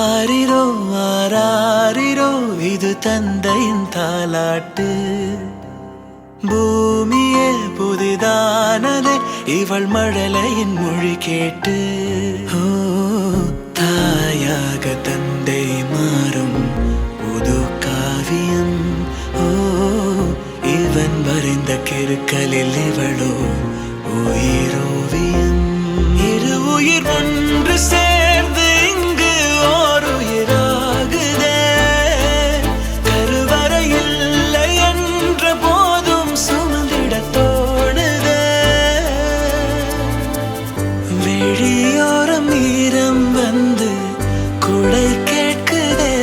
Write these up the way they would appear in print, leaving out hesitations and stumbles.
ஆரிரோ ஆராரிரோ இது தந்தையின் தாலாட்டு. பூமியே புதிதானதே இவள் மழலையின் மொழி கேட்டு. ஓ தாயாக தந்தை மாறும் புது காவியம். ஓ இவன் வரைந்த கிறுக்கலில் இவளோ உயிரோவியம். இரு உயிர் ஒன்று சேர்ந்து இங்கு ஓர் உயிராகுதே. கருவறை இல்லை என்ற போதும் சுமந்திட தோணுதே. வெளியோரம் ஈரம் வந்து குடை கேட்குதே.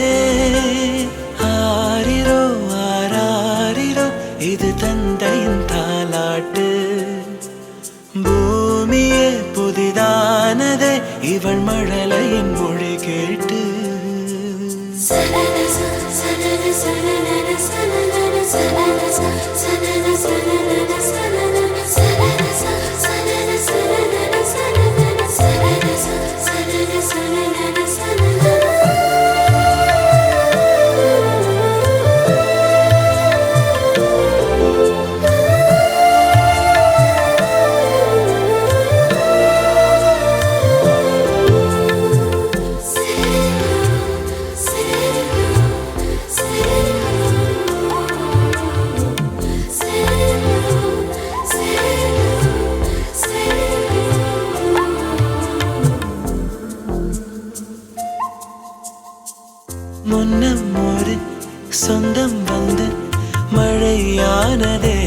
ஆரிரோ ஆராரிரோ இது தந்தையின் தாலாட்டு. பூமியே புதிதானதே இவள் மழலையின் மொழி கேட்டு. முன்னம் ஒரு சொந்தம் வந்து மழையானதே.